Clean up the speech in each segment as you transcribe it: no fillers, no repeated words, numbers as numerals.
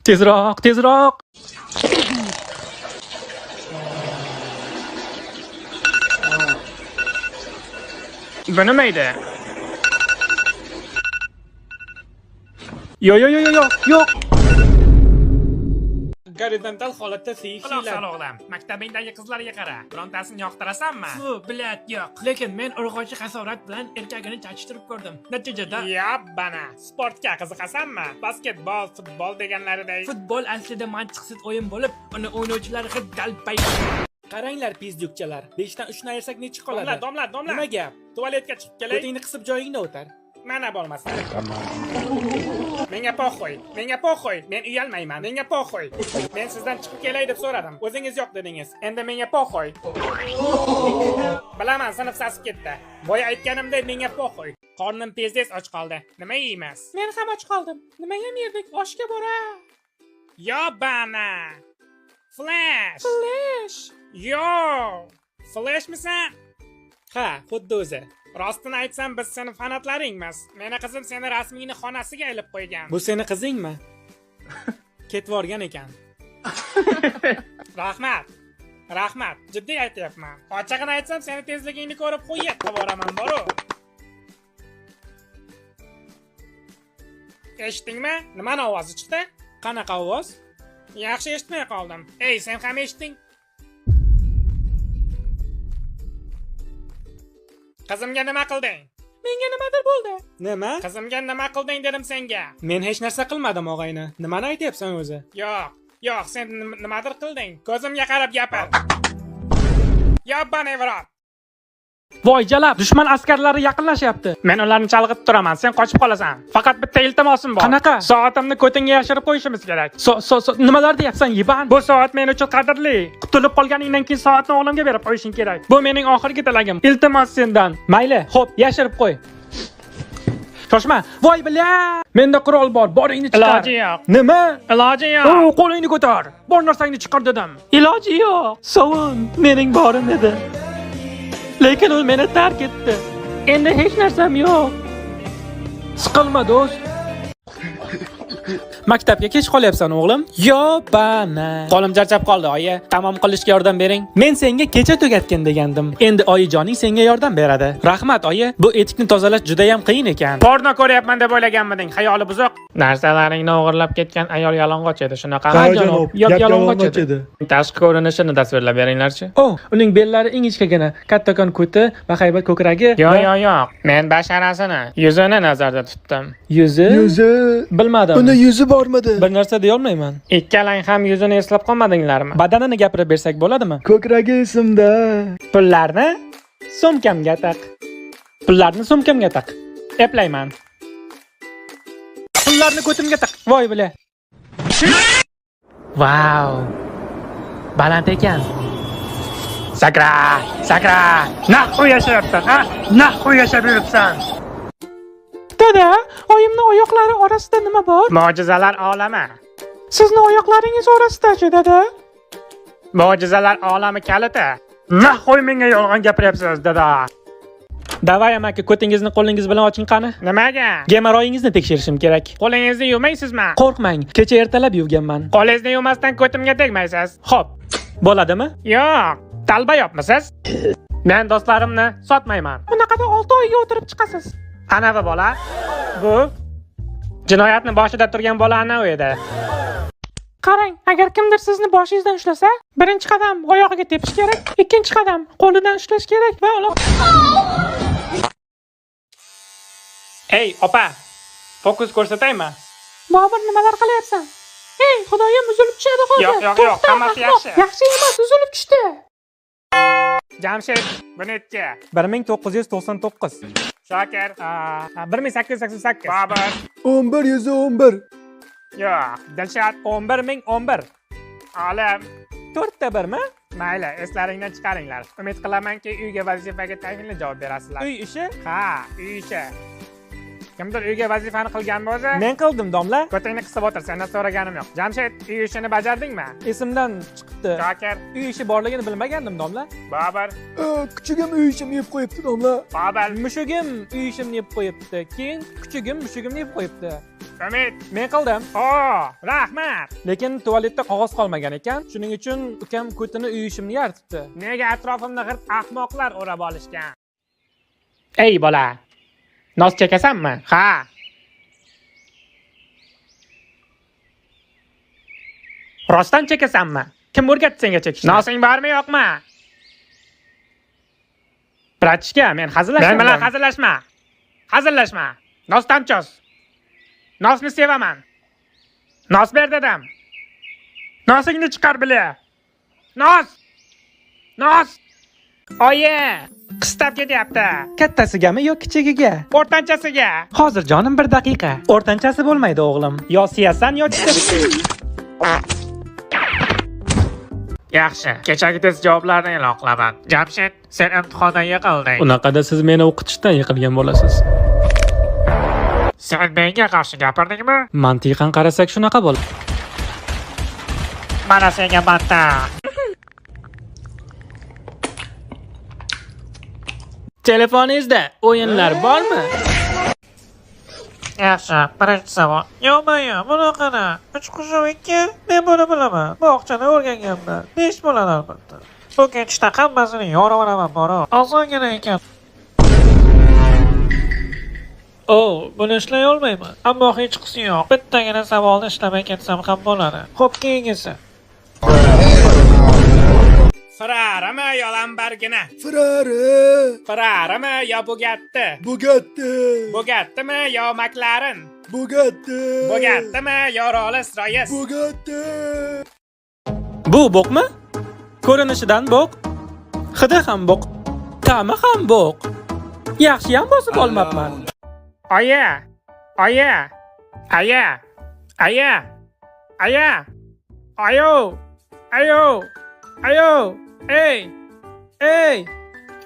Tezroq, tezroq. Bu nima edi? Yo'q. Gorizontal holatda siyishinglar. Quloq o'g'lim, maktabingdagi qizlarga qara. Birontasini yoqtirasanmi? Fu, bilat yo'q. Lekin men urg'ochi hasorat bilan erkagini chachishtirib ko'rdim. Natijada Bana. Sportga qiziqasanmi? Basketbol, futbol deganlariday. futbol aslida mantiqsiz o'yin bo'lib, uni o'ynovchilar hid dalpay. Qaranglar pizdukchalar. 5 dan 3 ni ayirsak necha qoladi? Domla. Nima gap? Tualetga chiqib kelay. O'tingni qisib joyingda o'tar. Mana bo'lmasdan. Menga po'xo'y. Men uyalmayman. Menga po'xo'y. Men sizdan chiqib kelay deb so'radim. O'zingiz yo'q dedingiz. Endi menga po'xo'y. Bilaman, sinf sasib ketdi. Boya aytganimdek menga po'xo'y. Qornim tezdes och qoldi. Nima yeymiz? Men ham och qoldim. Nima ham yerdik? Oshga bora. Bana. Flash. Yo. Flashmisan? Ha, xuddi o'zi. Rostini aytsam, biz seni fanatlaringmiz. Meni qizim seni rasmiyni xonasiga ilib qo'ygan. Bu seni qizingmi? Ketib o'rgan ekan. Rahmat. Jiddiy aytyapman. Ochig'ini aytsam, seni tezligingni ko'rib qo'yib qo'yaman, boru. Eshitdingmi? Nimani ovozi chiqdi? Qanaqa ovoz? Yaxshi eshitmay qoldim. Ey, sen ham eshitding? Qizimga nima qilding? Menga nimadir bo'ldi. Nima? Qizimga nima qilding dedim senga. Men hech narsa qilmadim, og'ayni. Nimani aytyapsan o'zi? Yo'q, sen nimadir qilding. Ko'zimga qarab gapir. Bana vrot. Voy jalab, dushman askarlari yaqinlashyapti. Men ularni chalg'itib turaman, sen qochib qolasan. Faqat bitta iltimosim bor. Qanaqa? Soatimni ko'tingga yashirib qo'yishimiz kerak. Nimalar deyapsan, Yiban? Bu soat men uchun qadrli. Qutulib qolganingdan keyin soatni o'g'limga berib qo'yishing kerak. Bu mening oxirgi tilagim. Iltimos sendan. Mayli, xo'p, yashirib qo'y. Shoshma. Voy bila! Menda qurol bor, boringni chiqar. Iloji yo'q. Nima? Iloji yo'q. Qo'lingni ko'tar. Bor narsangni chiqar dedim. Iloji yo'q. Sovun mening borim edi. Lekin u meni tark etdi. Endi hech narsam yo'q. Siqilma do'st. Maktabga kech qolyapsan o'g'lim? Bana. Qo'lim charchab qoldi, oyi. Tamom qilishga yordam bering. Men senga kecha tugatgan degandim. Endi oyijoning senga yordam beradi. Rahmat, oyi. Bu etikni tozalash juda ham qiyin ekan. Porno ko'ryapman deb o'ylaganmiding? Xayoli buzuq. Narsalaringni o'g'irlab ketgan ayol yalang'och edi, shunaqa. Ha, janob. Yo'q, yalang'och edi. Tashqi ko'rinishini tasvirlab beringlarchi. Uning bellari ingichkagina, kattakon ko'ti va haybat ko'kragi. Yo'q. Men basharasini, yuzini nazarda tutdim. Yuzi? Bilmadim. Uni yuzi bormidi? Bir narsa deya olmayman. Ikkalang ham yuzini eslab qolmadinglarmi? Badanini gapirib bersak bo'ladimi? Ko'kragi esimda. Pullarni sumkamga taq. Eplayman. Pullarni ko'timga taq. Voy bila. Wow. Baland ekan. Sakra. Nahqu yashayapsan, ha? Nahqu yashab yuribsan. Dada, oyimning oyoqlari orasida nima bor? Mo'jizalar olami. Sizni oyoqlaringiz orasida-chi, dada? Mo'jizalar olami kaliti. Nahqu menga yolg'on gapiryapsiz, dada. Davay amaki, ko'tingizni qo'lingiz bilan oching qani. Nimaga? Gemoroyingizni tekshirishim kerak. Qo'lingizni yuvmaysizmi? Qo'rqmang, kecha ertalab yuvganman. Qo'lingizni yuvmasdan ko'timga tegmaysiz. Xo'p, bo'ladimi? Yo'q. Talba yopmisiz? Men do'stlarimni sotmayman. Bunaqada 6 oyga o'tirib chiqasiz. Qanaqa bola? Bu jinoyatni boshida turgan bola ana u edi. Qarang, agar kimdir sizni boshingizdan ushlasa, birinchi qadam oyog'iga tepish kerak, ikkinchi qadam qo'lidan ushlash kerak va uloq. Ey, opa. Fokus ko'rsataymi? Bobur, nimalar qilyapsan? Ey, xudoyim, uzilib tushadi hozir. Yo'q, hammasi yaxshi. Yaxshi emas, uzilib tushdi. Jamshid, bu necha? 1999. Shokir, 1888. Bobur. 1111. Yo'q, Dilshod 11011. Olim, 4 ta 1mi? Mayli, eslaringdan chiqaringlar. Umid qilamanki, uyga vazifaga tayinli javob berasizlar. Uy ishi? Ha, uy ishi. Kimdir uyga vazifani qilganmi o'zi? Men qildim, domla. Ko'tingni qisib o'tir, sendan so'raganim yo'q. Jamshid, uy ishini bajardingmi? Esimdan chiqibdi. Shokir, Uy ishi borligini bilmagandim, domla. Bobur, Kuchugim uy ishimni yeb qo'yibdi domla. Bobur, Mushugim uy ishimni yeb qo'yibdi. Keyin kuchugim mushugimni yeb qo'yibdi. Umid. Men qildim. Rahmat. Lekin tualetda qog'oz qolmagan ekan. Shuning uchun ukam ko'tini uy ishimni yaritibdi. Nega atrofimni g'irt ahmoqlar o'rab olishgan? Ey bola, nos chekasanmi? Ha. Rostdan chekasanmi? Kim o'rgatdi senga chekishni? Nosing bormi yo'qmi? Bratishka, men hazillashmayman. Men bilan hazillashma. Hazillashma. Nosdan chos. Nosni sevaman. Nos ber dedim. Nosingni chiqar bile. Nos. Nos. Oyi, qistab ketyapti. Kattasigami yo kichigiga? O'rtanchasiga. Hozir jonim 1 daqiqa. O'rtanchasi bo'lmaydi o'g'lim. Yo siyasan yo Yaxshi, kechagi test javoblarini e'lon qilaman. Jamshid, sen imtihondan yiqilding. Unaqada siz meni o'qitishdan yiqilgan bo'lasiz. Sen menga qarshi gapirdingmi? Mantiqan qarasak shunaqa bo'ladi. Mana senga batta. Telefoningizda o'yinlar bormi? Yaxshi, birinchi savol. Yo'q-yo'q, bunaqana. 3 qushov 2, men buni bilaman. Bog'chani o'rganganman. 5 bo'ladi albatta. Bu ketishda hammasini yoraveraman bora. Osongina ekan. Buni eslay olmayman. Ammo hech qisi yo'q. Bittagina savolni ishlamay ketsam ham bo'ladi. Xo'p, keyingisi. Ferrarimi yo Lamborghini? Ferrarimi yo Bugatti? Bugattimi yo McLaren? Bugattimi yo Rolls-Royce? Bu bo'qmi? Ko'rinishidan bo'q. Hidi ham bo'q. Ta'mi ham bo'q. Yaxshi ham bosib olmabman. Aya. Ayo. Ey.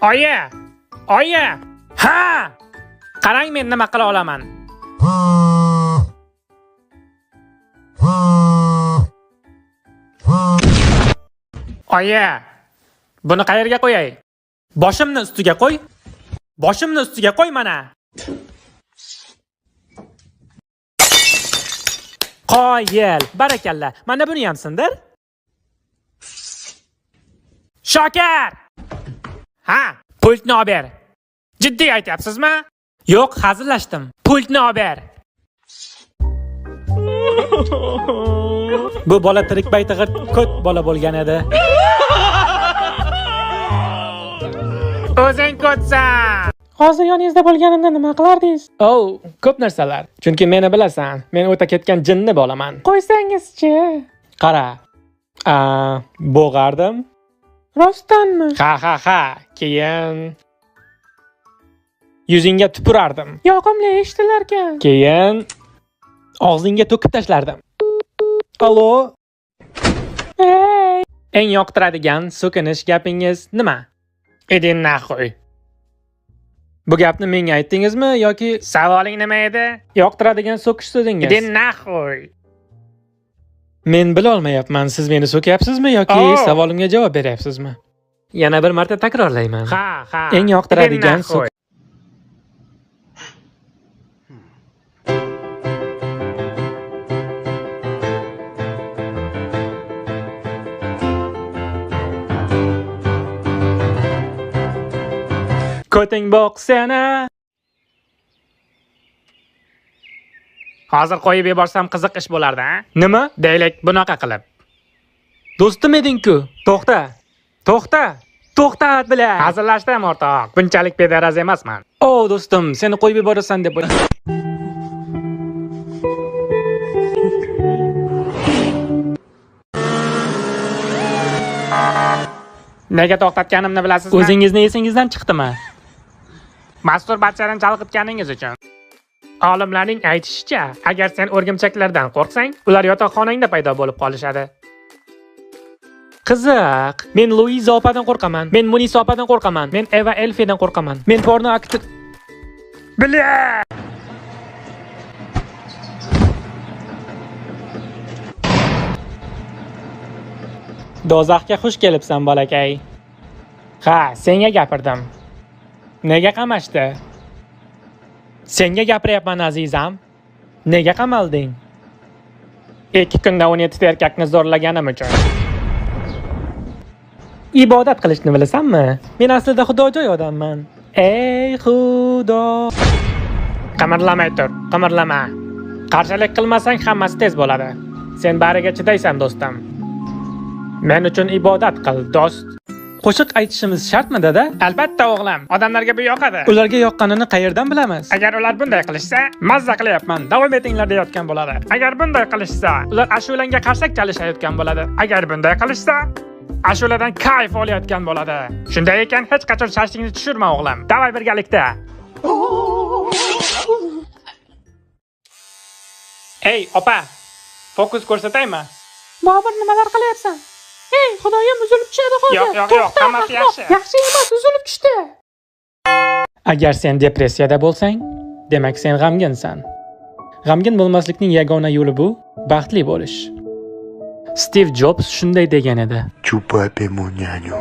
Oyi. Ha! Qarang men nima qila olaman. Oyi. Buni qayerga qo'yay? Boshimni ustiga qo'y. Boshimni ustiga qo'y mana. Qoyil. Barakalla. Mana buni ham sindir. Shokir! Ha, pultni olib ber. Jiddiy aytyapsizmi? Yo'q, hazillashdim. Pultni olib ber. Bu bola tirik payti g'irt ko't bola bo'lgan edi. O'zing ko'tsan. Hozir yoningizda bo'lganimda nima qilardingiz? Ko'p narsalar. Chunki meni bilasan. Men o'ta ketgan jinni bo'laman. Qo'ysangizchi. Qara. Bo'g'ardim. Rostdanmi? Ha. Keyin Yuzingga tupurardim. Yoqimli eshitilarkan. Keyin og'zingga to'kib tashlardim. Allo. Hey. Eng yoqtiradigan so'kinish gapingiz nima? Idin naxo'y. Bu gapni menga aytdingizmi yoki Savoling nima edi? yoqtiradigan so'kish so'zingiz? Idin naxo'y. Men bila olmayapman, siz meni so'kyapsizmi yoki savolimga javob beryapsizmi? Yana bir marta takrorlayman. Ha. Eng yoqtiradigan so'k. Ko'ting boqsana. Hozir qo'yib yuborsam qiziq ish bo'lardi, ha? Nima? Deylik bunaqa qilib. Do'stim eding-ku. To'xta bilan. Hazillashdim o'rtoq. Bunchalik bedaraz emasman. Do'stim, seni qo'yib yuborasan deb o'yladim. Nega to'xtatganimni bilasizmi? O'zingizni esingizdan chiqdimi? Masturbatsiyani chalg'itganingiz uchun. Olimlarning aytishicha, agar sen o'rgimchaklardan qo'rqsang, ular yotoqxonangda paydo bo'lib qolishadi. Qiziq. Men Luiza opadan qo'rqaman. Men Munisa opadan qo'rqaman. Men Eva Elfidan qo'rqaman. Men porno aktyor. Bilya! Do'zaxga xush kelibsan, bolakay. Ha, senga gapirdim. Nega qamashdi? Senga gapiryapman, azizam. Nega qamalding? 2 kunda 17 ta erkakni zo'rlaganim uchun. Ibodat qilishni bilasanmi? Men aslida xudojo'y odamman. Ey Xudo. Qimirlamay tur, qimirlama. Qarshilik qilmasang hammasi tez bo'ladi. Sen bariga chidaysan, do'stim. Men uchun ibodat qil, do'st. Qo'shiq aytishimiz shartmi, dada? Albatta o'g'lim, odamlarga bu yoqadi. Ularga yoqqanini qayerdan bilamiz? Agar ular bunday qilishsa, Mazza qilyapman, davom etinglar deyotgan bo'ladi. agar bunday qilishsa, Ular ashulanga qarsak chalishayotgan bo'ladi. agar bunday qilishsa, ashuladan kayf olayotgan bo'ladi. Shunday ekan, hech qachon shashtingni tushirma o'g'lim. Davay birgalikda. Ey, opa. Fokus ko'rsataymi? Bobur nimalar qilyapsan? Ey, xudoyim uzilib tushadi hozir. Yo'q, hammasi yaxshi. Yaxshi emas, uzilib tushdi. Agar sen depressiyada bo'lsang, demak sen g'amginsan. G'amgin bo'lmaslikning yagona yo'li bu baxtli bo'lish. Stiv Jobs shunday degan edi. Chupate moñaño.